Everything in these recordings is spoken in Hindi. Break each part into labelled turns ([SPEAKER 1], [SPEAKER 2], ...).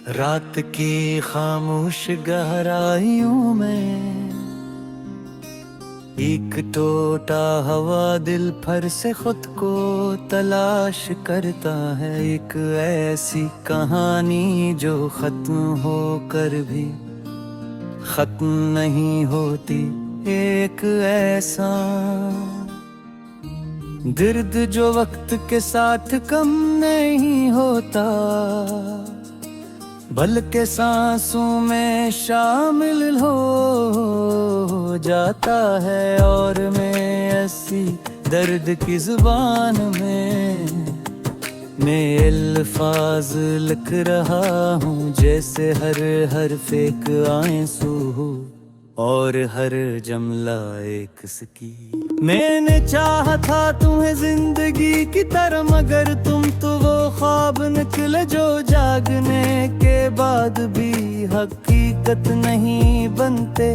[SPEAKER 1] रात की खामोश गहराइयों में एक टोटा हवा दिल भर से खुद को तलाश करता है। एक ऐसी कहानी जो खत्म होकर भी खत्म नहीं होती। एक ऐसा दर्द जो वक्त के साथ कम नहीं होता, बल्कि सांसों में शामिल हो जाता है। और मैं ऐसी दर्द की जुबान में अल्फाज लिख रहा हूँ, जैसे हर हर्फ एक आंसू हो और हर जुमला एक सकी। मैंने चाहा था तुम्हें जिंदगी की तरह, मगर तुम तो वो ख्वाब निकले जो जागने के बाद भी हकीकत नहीं बनते।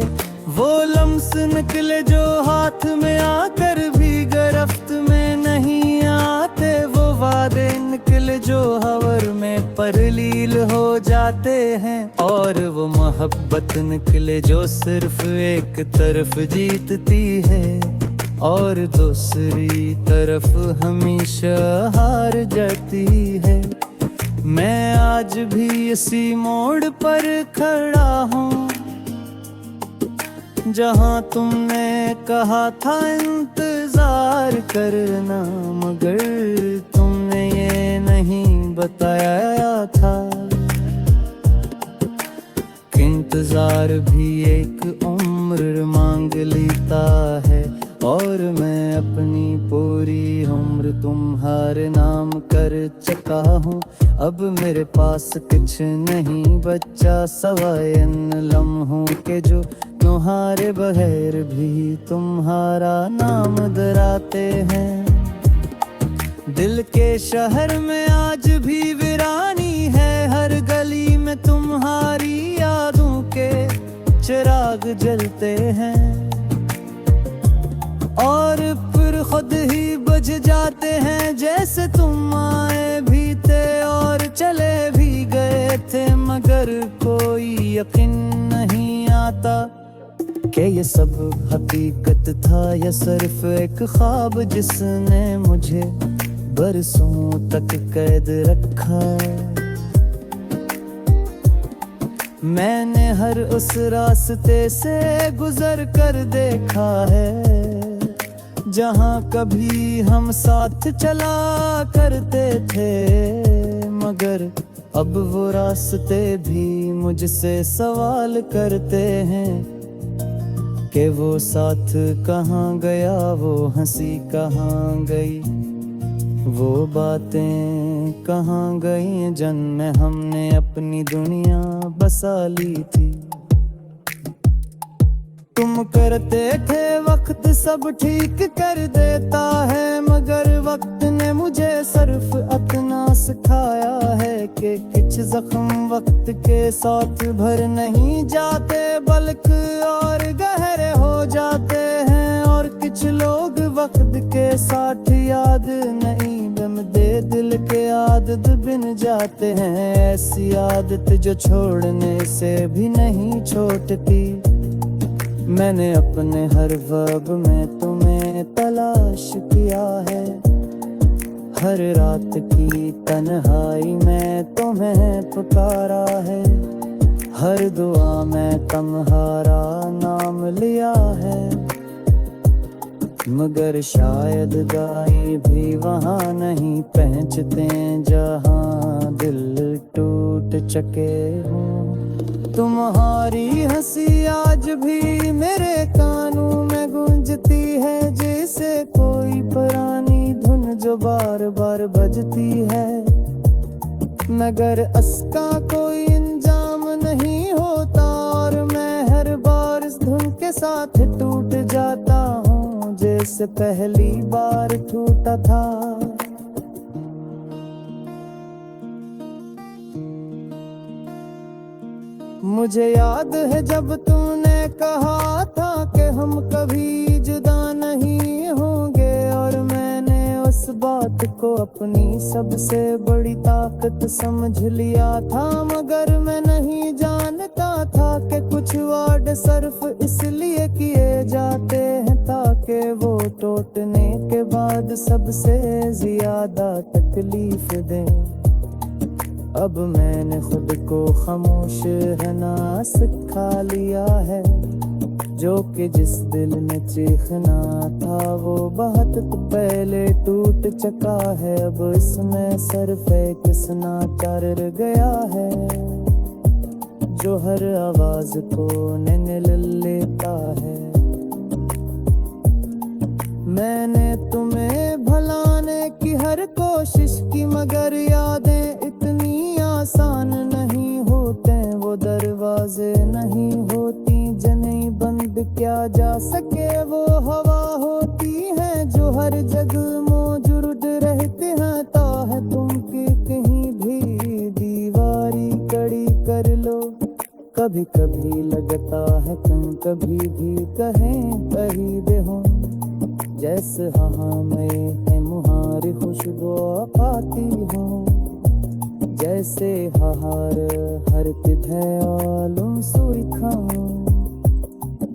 [SPEAKER 1] वो लम्स निकले जो हाथ में आकर भी गिरफ्त में नहीं आते। वो वादे निकले जो हवर में परलील हो जाते हैं। और वो मोहब्बत निकले जो सिर्फ एक तरफ जीतती है और दूसरी तरफ हमेशा हार जाती है। मैं आज भी इसी मोड़ पर खड़ा हूँ जहाँ तुमने कहा था इंतजार करना, मगर तुमने ये नहीं बताया था कि इंतजार भी एक उम्र मांग लेता है। और मैं अपनी पूरी उम्र तुम्हारे नाम कर चुका हूँ। अब मेरे पास कुछ नहीं बचा सवाए इन लम्हों के जो तुम्हारे बगैर भी तुम्हारा नाम दोहराते हैं। दिल के शहर में आज भी वीरानी है, हर गली में तुम्हारी यादों के चिराग जलते हैं। और फिर खुद ही बुझ जाते हैं, जैसे तुम आए भी थे और चले भी गए थे, मगर कोई यकीन नहीं आता कि ये सब हकीकत था या सिर्फ एक ख्वाब जिसने मुझे बरसों तक कैद रखा। मैंने हर उस रास्ते से गुजर कर देखा है जहाँ कभी हम साथ चला करते थे, मगर अब वो रास्ते भी मुझसे सवाल करते हैं कि वो साथ कहाँ गया, वो हंसी कहाँ गई, वो बातें कहाँ गई जिनमें हमने अपनी दुनिया बसा ली थी। तुम करते थे वक्त सब ठीक कर देता है, मगर वक्त ने मुझे सिर्फ इतना सिखाया है कि कुछ जख्म वक्त के साथ भर नहीं जाते बल्कि और गहरे हो जाते हैं। और कुछ लोग वक्त के साथ याद नहीं बनते, दिल के आदत बन जाते हैं। ऐसी आदत जो छोड़ने से भी नहीं छोड़ती। मैंने अपने हर ख्वाब में तुम्हें तलाश किया है, हर रात की तन्हाई में तुम्हें पुकारा है, हर दुआ में तुम्हारा नाम लिया है, मगर शायद गाय भी वहाँ नहीं पहुँचते जहाँ दिल टूट चुके हों। तुम्हारी हंसी आज भी मेरे कानों में गूंजती है, जैसे कोई पुरानी धुन जो बार बार बजती है, मगर इसका कोई इंजाम नहीं होता। और मैं हर बार इस धुन के साथ टूट जाता हूँ जैसे पहली बार टूटा था। मुझे याद है जब तूने कहा था कि हम कभी जुदा नहीं होंगे, और मैंने उस बात को अपनी सबसे बड़ी ताकत समझ लिया था, मगर मैं नहीं जानता था कि कुछ वर्ड सिर्फ इसलिए किए जाते हैं ताकि वो टूटने के बाद सबसे ज्यादा तकलीफ दें। अब मैंने खुद को खामोश रहना सिखा लिया है, जो कि जिस दिल में चीखना था वो बहुत पहले टूट चुका है। अब इसमें सिर्फ एक सुनाता रह गया है, जो हर आवाज को निल लेता है। मैंने तुम्हें भुलाने की हर कोशिश की, मगर यादें इतनी आसान नहीं होते, वो दरवाजे नहीं होती जिन्हें बंद किया जा सके। वो हवा होती है जो हर जगह मौजूद रहते हैं, ताकि तुम की कहीं भी दीवारी कड़ी कर लो। कभी कभी लगता है तुम कभी भी कहीं कहीं दे हो, जैसे हाँ मैं मुहारी खुशबू पाती हूँ, जैसे हार हर तिथैलुम सुई खाऊं,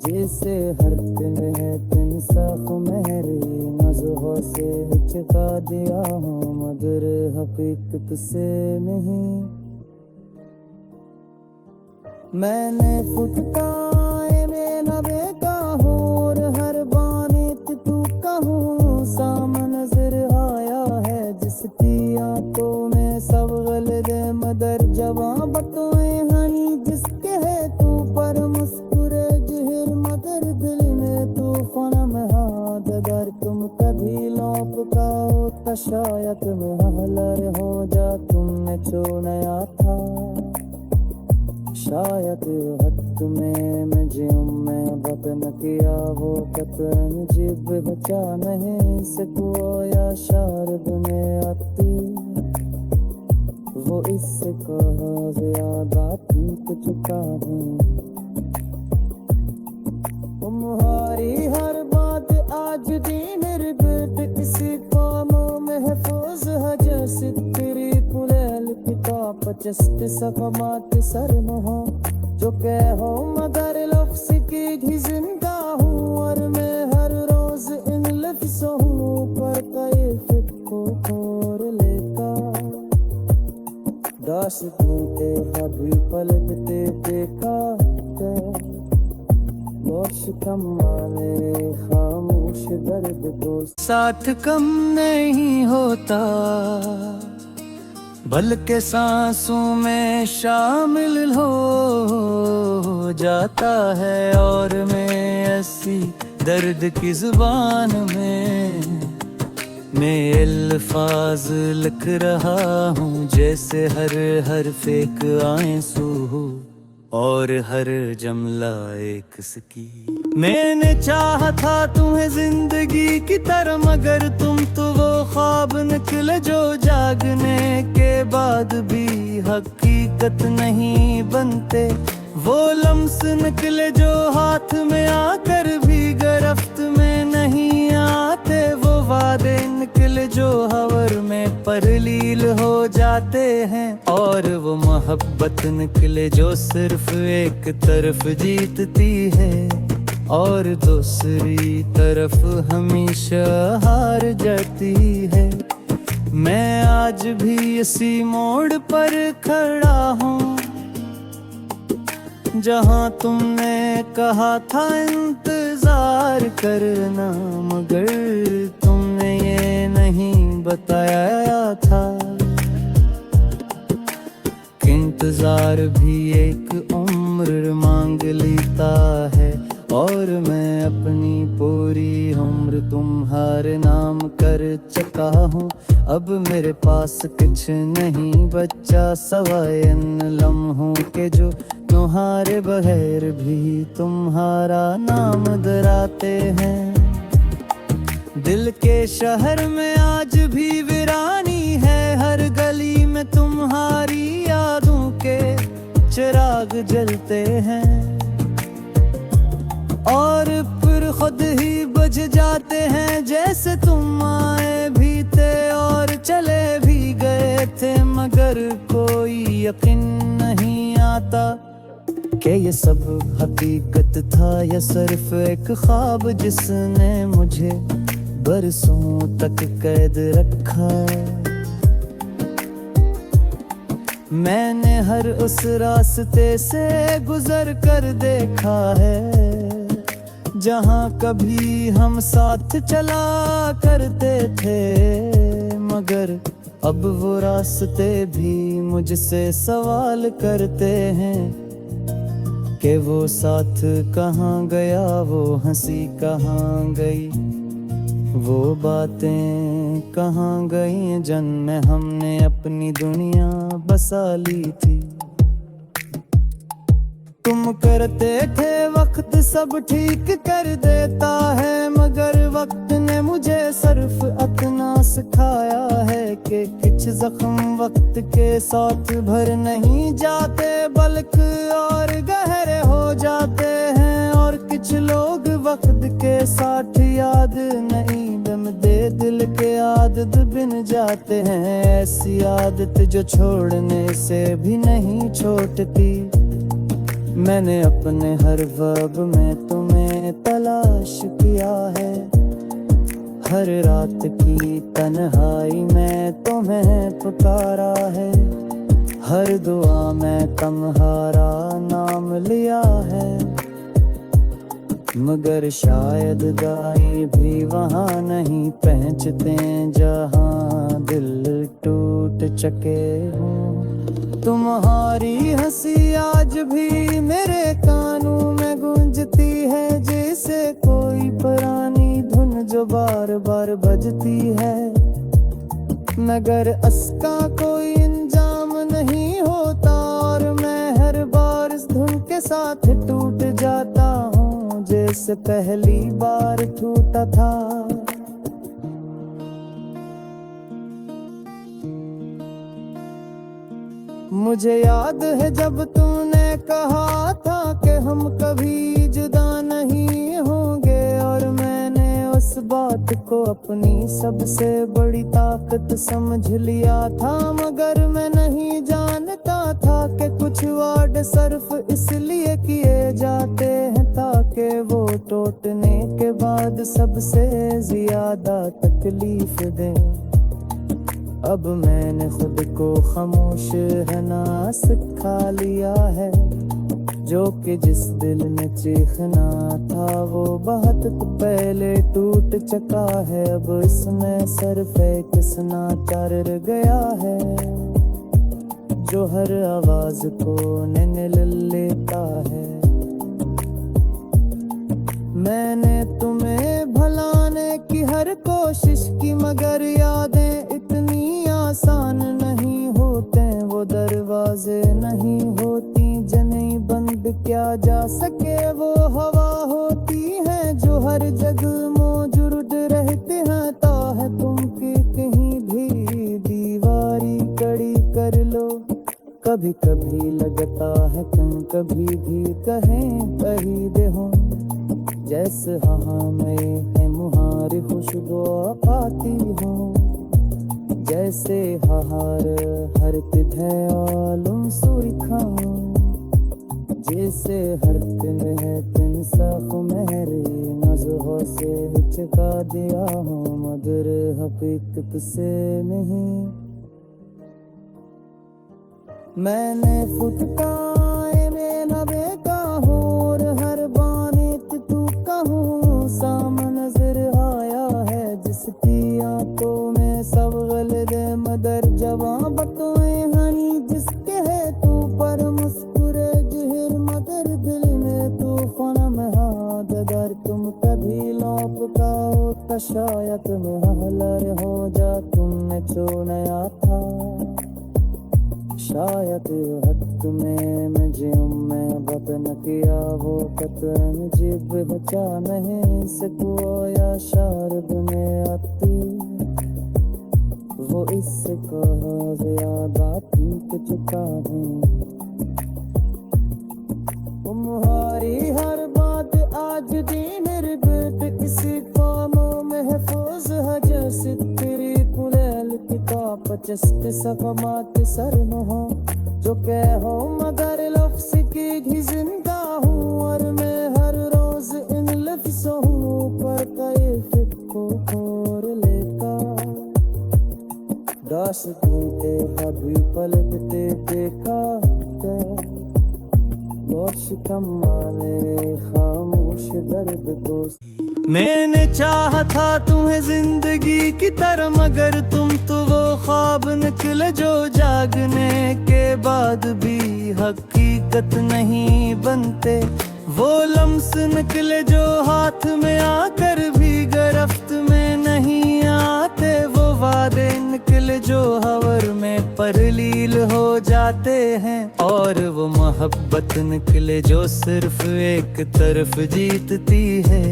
[SPEAKER 1] जैसे हर दिन साख मेरे नज़रों से हिचका दिया हूँ, मगर हकीकत से नहीं। मैंने फुटकाए में नबे का हूँ और हर बानी तू कहूँ साम नजर आया है, जिसकी आंखों में सब गलदे मदर जवां बतोए हनी, जिसके है तू पर मुस्कुरे जहर मगर दिल में तूफान में हाथ। अगर तुम कभी लौट पाओ तो शायद मैं हलर हो जा, तुमने जो नया था शायद हद में मुझे मैं वतन किया वो कतन जिब बचा नहीं सको या शारद में आती, वो इससे कहा ज्यादा टूट चुका हूँ। तुम्हारी हर बात आज भी निर्गत इसी कामों महफूज है, जैसे तेरी कुलैल किताब पचस्त सफमात सर हो, जो कहो मगर लफ्ज़ की भी जिंदा हूँ, और मैं हर रोज इन लफ्ज़ों पर कैफ़ को खोर लेता। दास्तां के कभी पलटते देखा कमाने खामोश दर्द को साथ कम नहीं होता, बल्कि सांसों में शामिल हो जाता है। और मैं ऐसी दर्द की जुबान में अल्फाज लिख रहा हूँ, जैसे हर हर्फ एक आंसू हो और हर जुमला एक सकी। मैंने चाहा था तुम्हें जिंदगी की तरह, मगर तुम तो वो ख्वाब निकले जो जागने के बाद भी हकीकत नहीं बनते, वो लम्स निकले जो हाथ में आकर भी गिरफ्त में नहीं आते, वो वादे निकले जो हवर में परलील हो जाते हैं, और वो मोहब्बत निकले जो सिर्फ एक तरफ जीतती है और दूसरी तरफ हमेशा हार जाती है। मैं आज भी इसी मोड़ पर खड़ा हूँ जहाँ तुमने कहा था इंतजार करना, मगर तुमने ये नहीं बताया था कि इंतजार भी एक उम्र मांग लेता है। और मैं अपनी पूरी उम्र तुम्हारे नाम कर चुका हूँ, अब मेरे पास कुछ नहीं बचा सवाए इन लम्हों के जो तुम्हारे बगैर भी तुम्हारा नाम दोहराते हैं। दिल के शहर में आज भी वीरानी है, हर गली में तुम्हारी यादों के चिराग जलते हैं, और फिर खुद ही बुझ जाते हैं जैसे तुम आए भी थे और यकीन नहीं आता कि ये सब हकीकत था या सिर्फ एक ख्वाब जिसने मुझे बरसों तक कैद रखा। मैंने हर उस रास्ते से गुजर कर देखा है जहाँ कभी हम साथ चला करते थे, मगर अब वो रास्ते भी मुझसे सवाल करते हैं कि वो साथ कहाँ गया, वो हंसी कहाँ गई, वो बातें कहाँ गई जिनमें हमने अपनी दुनिया बसा ली थी। तुम करते थे वक्त सब ठीक कर देता है, मगर वक्त ने मुझे सिर्फ इतना सिखाया है कि कुछ जख्म वक्त के साथ भर नहीं जाते बल्कि और गहरे हो जाते हैं, और कुछ लोग वक्त के साथ याद नहीं दम दे दिल के आदत बिन जाते हैं। ऐसी आदत जो छोड़ने से भी नहीं छोड़ती। मैंने अपने हर ख्वाब में तुम्हें तलाश किया है, हर रात की तन्हाई में तुम्हें पुकारा है, हर दुआ में तुम्हारा नाम लिया है, मगर शायद गाय भी वहाँ नहीं पहुँचते जहाँ दिल टूट चुके हों। तुम्हारी हंसी आज भी मेरे कानों में गूंजती है, जैसे कोई पुरानी धुन जो बार बार बजती है, मगर इसका कोई इंजाम नहीं होता और मैं हर बार इस धुन के साथ टूट जाता हूँ जैसे पहली बार टूटा था। मुझे याद है जब तूने कहा था कि हम कभी जुदा नहीं होंगे, और मैंने उस बात को अपनी सबसे बड़ी ताकत समझ लिया था, मगर मैं नहीं जानता था कि कुछ वार्ड सिर्फ इसलिए किए जाते हैं ताकि वो टूटने के बाद सबसे ज्यादा तकलीफ दें। अब मैंने खुद को खामोश रहना सिखा लिया है, जो कि जिस दिल में चीखना था वो बहुत पहले टूट चुका है। अब इसमें सिर्फ एक समाचार रह गया है जो हर आवाज को निगल लेता है। मैंने तुम्हें भुलाने की हर कोशिश की, मगर यादें इतनी आसान नहीं होते, वो दरवाजे नहीं होती जिन्हें बंद किया जा सके, वो हवा होती है जो हर जगह मौजूद रहते हैं, ताकि तुम की कहीं भी दीवारी खड़ी कर लो। कभी कभी लगता है कभी भी कहीं कहीं दे हो, जैसे हाँ में है मुहार खुशबू आती हो, जैसे हार हर तिधे आलम सुरखा, जैसे हर दिन है तिन साफ मेरे नजरों से चुका दिया हो, मगर हकीकत से नहीं। मैंने फुटकाए में नबे का हो, और हर बाने तू कहूँ सामने नजर आया है, जिसकी आंखों में सब गलत मगर जवां बतोए हनी, जिसके है तू पर मुस्कुरे जहर मगर दिल में तूफान में हाथ। अगर तुम कभी लौट पाओ तो शायद मैं हलर हो जा, तुमने जो नया था शायद हद में मुझे मैं बदन किया, वो कतन जिब बचा नहीं सको या शारद में आती, वो इसको ज्यादा टूट चुका हूँ। तुम्हारी हर बात आज भी मेरे दिल किसी कामों महफूज है, जैसे तेरी कुलैल किताब चस्त सफमात सर हो, जो कहो मगर लफ्ज़ की भी जिंदा हूँ, और मैं हर रोज इन लफ्ज़ों पर कैफियत को खोर लेता। दास्तां के कभी पलटते देखा और शिकम माने खामोश दर्द को। मैंने चाहा था तुम्हें जिंदगी की तरह, मगर तुम तो वो ख्वाब निकले जो जागने के बाद भी हकीकत नहीं बनते। वो लम्स निकले जो हाथ में आकर भी गिरफ्त में नहीं आते। वो वादे निकले जो हवर में परलील हो जाते हैं, और वो मोहब्बत निकले जो सिर्फ एक तरफ जीतती है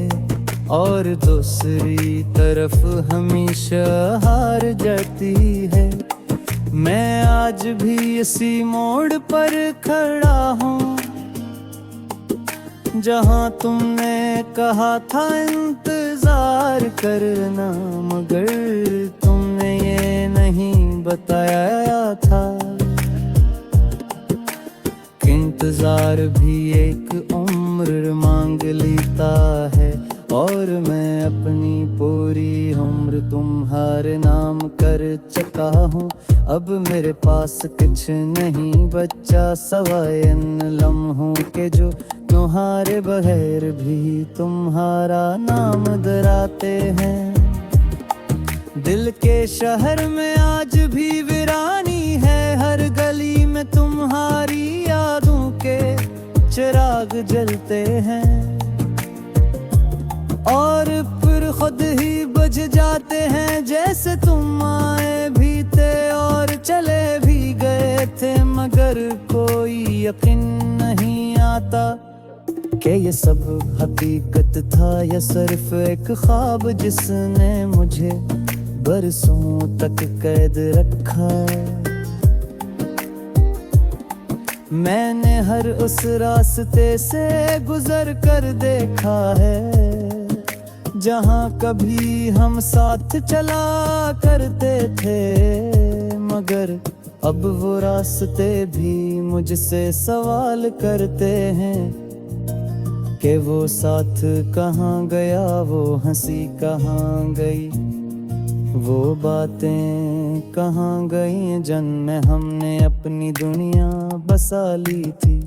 [SPEAKER 1] और दूसरी तरफ हमेशा हार जाती है। मैं आज भी इसी मोड़ पर खड़ा हूँ जहाँ तुमने कहा था इंतजार करना, मगर तुमने ये नहीं बताया था कि इंतजार भी एक उम्र मांग लेता है। और मैं अपनी पूरी उम्र तुम्हारे नाम कर चुका हूँ। अब मेरे पास कुछ नहीं बचा सवाए इन लम्हों के जो तुम्हारे बगैर भी तुम्हारा नाम डराते हैं। दिल के शहर में आज भी वीरानी है, हर गली में तुम्हारी यादों के चिराग जलते हैं, और फिर खुद ही बुझ जाते हैं जैसे तुम आए भी थे और चले भी गए थे। मगर कोई यकीन नहीं आता कि ये सब हकीकत था या सिर्फ एक ख्वाब जिसने मुझे बरसों तक कैद रखा। मैंने हर उस रास्ते से गुजर कर देखा है जहाँ कभी हम साथ चला करते थे, मगर अब वो रास्ते भी मुझसे सवाल करते हैं कि वो साथ कहाँ गया, वो हंसी कहाँ गई, वो बातें कहाँ गई जिनमें हमने अपनी दुनिया बसा ली थी।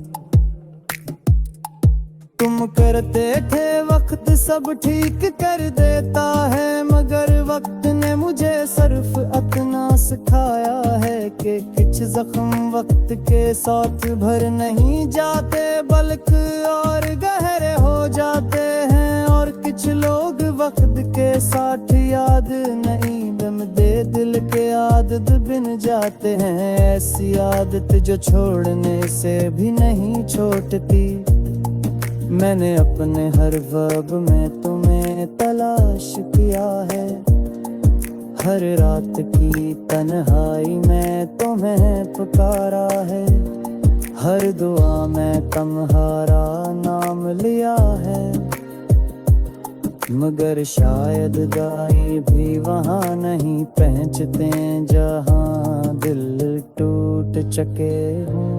[SPEAKER 1] तुम करते थे वक्त सब ठीक कर देता है, मगर वक्त ने मुझे सिर्फ इतना सिखाया है कि कुछ जख्म वक्त के साथ भर नहीं जाते बल्कि और गहरे हो जाते हैं। और कुछ लोग वक्त के साथ याद नहीं बनते, दिल के आदत बन जाते हैं। ऐसी आदत जो छोड़ने से भी नहीं छोड़ती। मैंने अपने हर वक्त में तुम्हें तलाश किया है, हर रात की तन्हाई में तुम्हें पुकारा है, हर दुआ में तुम्हारा नाम लिया है। मगर शायद गाय भी वहाँ नहीं पहुँचते जहाँ दिल टूट चुके हों।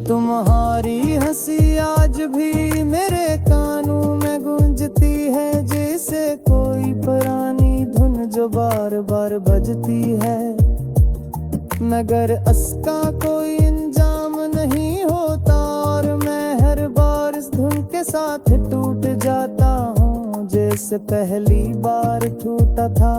[SPEAKER 1] तुम्हारी हंसी आज भी मेरे कानों में गूंजती है जैसे कोई पुरानी धुन जो बार बार बजती है। मगर इसका कोई इंजाम नहीं होता और मैं हर बार इस धुन के साथ टूट जाता हूँ जैसे पहली बार टूटा था।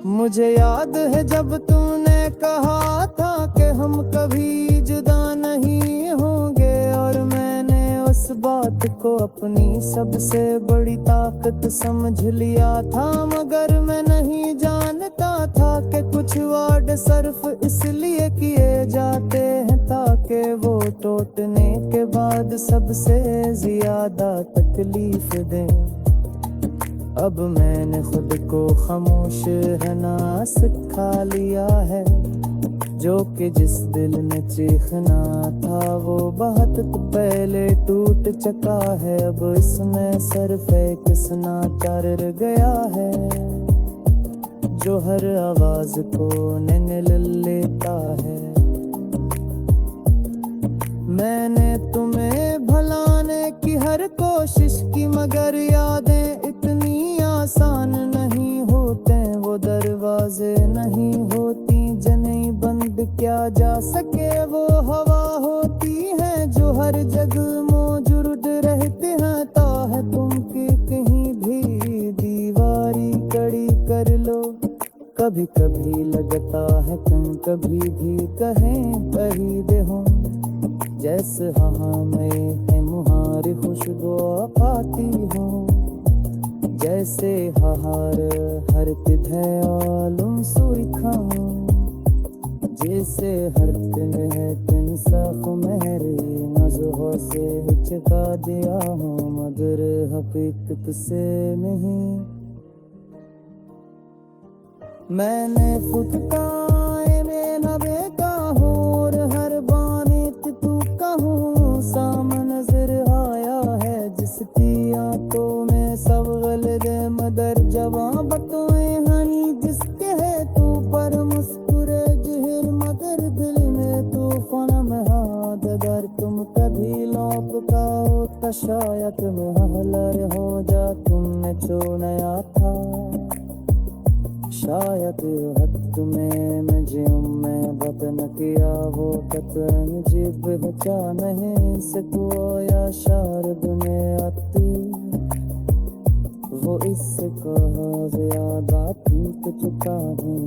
[SPEAKER 1] मुझे याद है जब तूने कहा था कि हम कभी जुदा नहीं होंगे, और मैंने उस बात को अपनी सबसे बड़ी ताकत समझ लिया था। मगर मैं नहीं जानता था कि कुछ वर्ड सिर्फ इसलिए किए जाते हैं ताकि वो टूटने के बाद सबसे ज्यादा तकलीफ दें। अब मैंने खुद को खामोश रहना सिखा लिया है, जो कि जिस दिल में चीखना था वो बहुत पहले टूट चुका है। अब इसमें सिर्फ एक सुना कर गया है। जो हर आवाज को ले लेता है। मैंने तुम्हें भुलाने की हर कोशिश की, मगर यादें इतनी आसान नहीं होते, वो दरवाजे नहीं होती जिन्हें बंद किया जा सके, वो हवा होती है जो हर जगह मौजूद रहते हैं। ताहे तुम की कहीं भी दीवारी कड़ी कर लो, कभी कभी लगता है तुम कभी भी कहें कही दे हो, जैसे हाँ में है मुहार खुशबू पाती हो, जैसे हार हर तिधे आलम सुरखा, जैसे हर दिन है दिन साफ मेरे नजरों से चका दिया हो, मगर हकीकत से नहीं। मैंने फुटकाए में नबे का हो, और हर बानी तू कहूँ सामने नजर आया है, जिसकी आंखों में सब गलदे मदर जवां बतोए हनी, जिसके है तू पर मुस्कुरे जहर, मगर दिल में तूफान में हाथ। अगर तुम कभी लौट का हो तो शायद मैं हलर हो जा, तुमने जो नया था शायद हद में मुझे मैं बदन किया, वो कतन जीव बचा नहीं सको या शारद में आती, वो इससे कहा ज्यादा टूट चुका हूँ।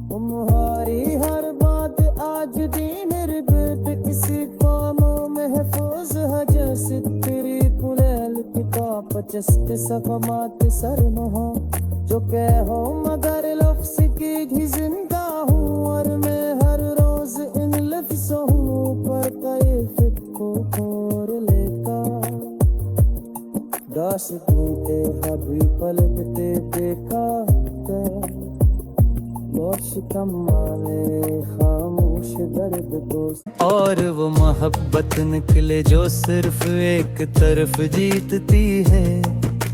[SPEAKER 1] तुम्हारी हर बात आज भी निर्भर इसी पामों महफूज है, जैसे तेरी कुलैल किताब पचस्त सफमात सरम हो, जो कहो मगर लफ्ज़ की भी जिंदा हूँ, और मैं हर रोज इन लफ्ज़ों पर कई को खोर लेता, दास टूटे अभी पलटते देखा खामोश दर्द दोस्त, और वो मोहब्बत निकले जो सिर्फ एक तरफ जीतती है,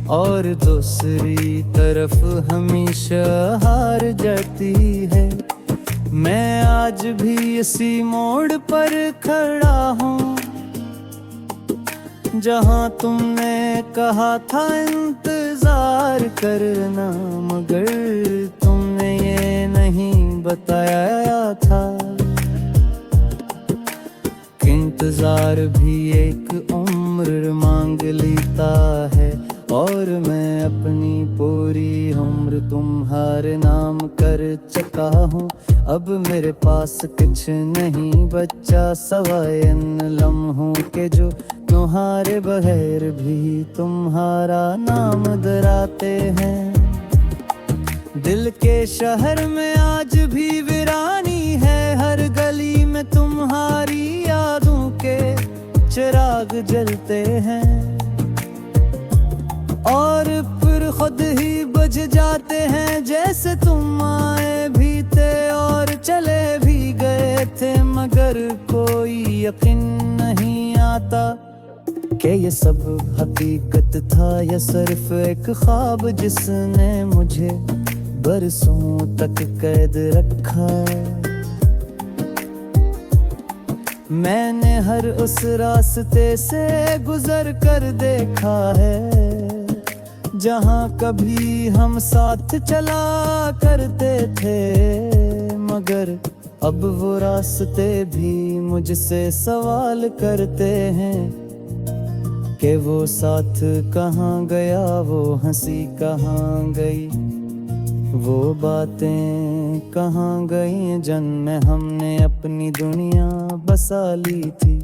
[SPEAKER 1] और दूसरी तरफ हमेशा हार जाती है। मैं आज भी इसी मोड़ पर खड़ा हूँ, जहाँ तुमने कहा था इंतजार करना, मगर तुमने ये नहीं बताया था कि इंतजार भी एक उम्र मांग लेता है, और मैं अपनी पूरी उम्र तुम्हारे नाम कर चुका हूँ। अब मेरे पास कुछ नहीं बचा सवाए इन लम्हों के, जो तुम्हारे बगैर भी तुम्हारा नाम डराते हैं। दिल के शहर में आज भी वीरानी है, हर गली में तुम्हारी यादों के चिराग जलते हैं, और फिर खुद ही बुझ जाते हैं, जैसे तुम आए भी थे और चले भी गए थे, मगर कोई यकीन नहीं आता कि ये सब हकीकत था या सिर्फ एक ख्वाब जिसने मुझे बरसों तक कैद रखा। मैंने हर उस रास्ते से गुजर कर देखा है, जहाँ कभी हम साथ चला करते थे, मगर अब वो रास्ते भी मुझसे सवाल करते हैं कि वो साथ कहाँ गया, वो हंसी कहाँ गई, वो बातें कहाँ गई जिनमें हमने अपनी दुनिया बसा ली थी।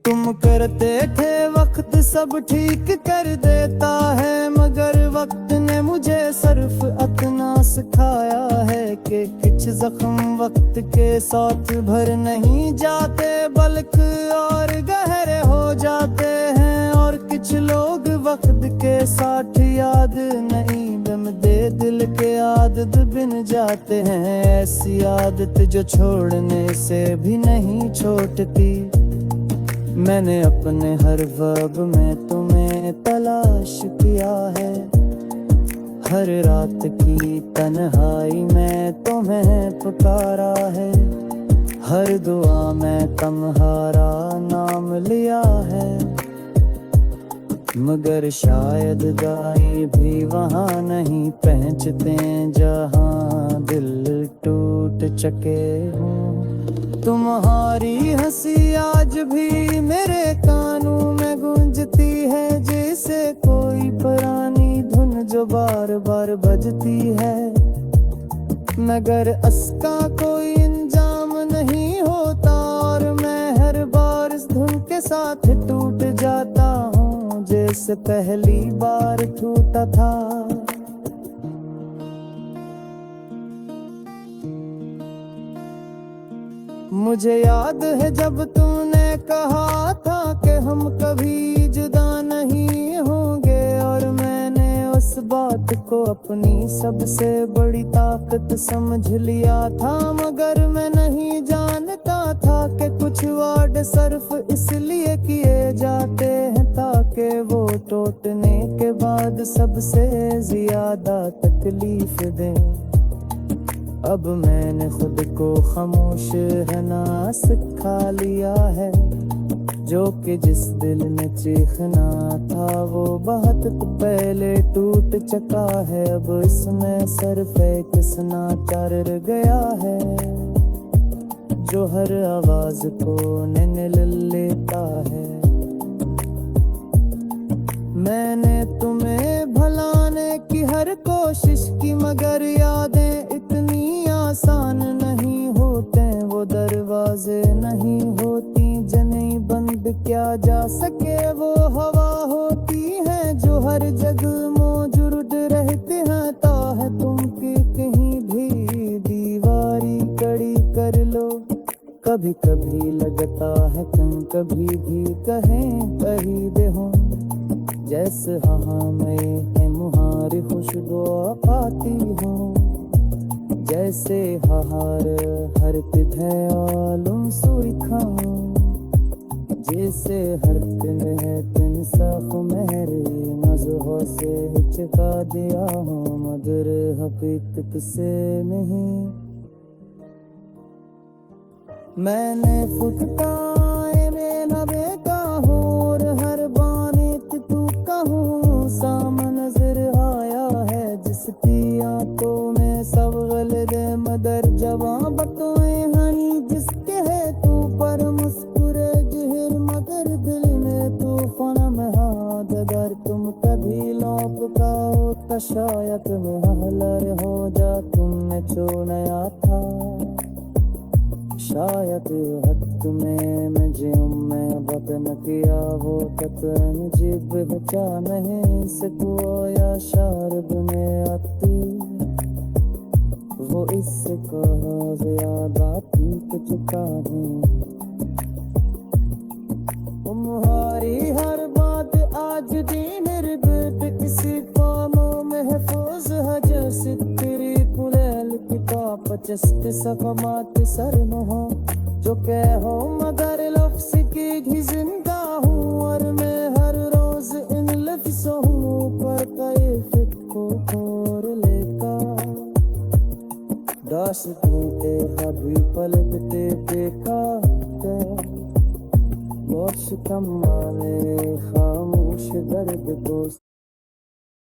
[SPEAKER 1] तुम करते थे वक्त सब ठीक कर देता है, मगर वक्त ने मुझे सिर्फ इतना सिखाया है कि कुछ जख्म वक्त के साथ भर नहीं जाते, बल्कि और गहरे हो जाते हैं, और कुछ लोग वक्त के साथ याद नहीं दम दे दिल के आदत बिन जाते हैं, ऐसी आदत जो छोड़ने से भी नहीं छोड़ती। मैंने अपने हर ख्वाब में तुम्हें तलाश किया है। हर रात की तन्हाई में तुम्हें पुकारा है। हर दुआ में तुम्हारा नाम लिया है। मगर शायद गाय भी वहाँ नहीं पहुँचते जहाँ दिल टूट चुके हों। तुम्हारी हंसी आज भी मेरे कानों में गूंजती है, जैसे कोई पुरानी धुन जो बार बार बजती है। मगर इसका कोई इंजाम नहीं होता और मैं हर बार इस धुन के साथ टूट जाता हूँ, जैसे पहली बार टूटा था। मुझे याद है जब तूने कहा था कि हम कभी जुदा नहीं होंगे, और मैंने उस बात को अपनी सबसे बड़ी ताकत समझ लिया था। मगर मैं नहीं जानता था कि कुछ वर्ड सिर्फ इसलिए किए जाते हैं ताकि वो टूटने के बाद सबसे ज्यादा तकलीफ दें। अब मैंने खुद को खामोश रहना सिखा लिया है, जो कि जिस दिल में चीखना था वो बहुत पहले टूट चुका है। अब इसमें सिर्फ एक समाचार रह गया है, जो हर आवाज को निगल लेता है। मैंने तुम्हें भुलाने की हर कोशिश की, मगर यादें इतनी आसान नहीं होते। वो दरवाजे नहीं होती जिन्हें बंद किया जा सके। वो हवा होती है जो हर जगह मौजूद रहते हैं, ताकि तुम की कहीं भी दीवारी खड़ी कर लो। कभी कभी लगता है कभी भी कहीं कहीं दे हो, जैसे हाँ मैं मुहारी खुशबू आती हूँ, जैसे हार हर तिथे आलम सुई खाऊं, जैसे हर दिन है तिन साफ मेरे नजरों से हिचका दिया हूँ, मगर हकीकत से नहीं। मैंने फुटकाए में नबे का हूँ और हर बानी तू कहूँ सामने नजर आया है, जिसकी आंखों में सब गलत मगर जवां बतोए हनी जिसके है तू पर मुस्कुरे जहर, मगर दिल में तूफान में हाथ। अगर तुम कभी लौट पाओ तो शायद मैं हलर हो जा तुमने जो नया था। शायद हक में मुझे मैं बदन किया वो कतन जीव बचा नहीं सको या शार बने आती, वो इससे कहा ज्यादा टूट चुका हूँ। तुम्हारी हर बात आज भी मेरे दिल पे किसी पामों महफूज है, जैसे तेरी कुलैल किताब पचस्त सफमात सर न हो जो कहो, मगर लफ्ज़ की भी जिंदा हूँ और मैं हर रोज इन लफ्ज़ों पर कई फिट को तोड़ लेता। दास्तां ते कभी पलटते देखा बहुत कमाने खामोश दर्द दोस्त।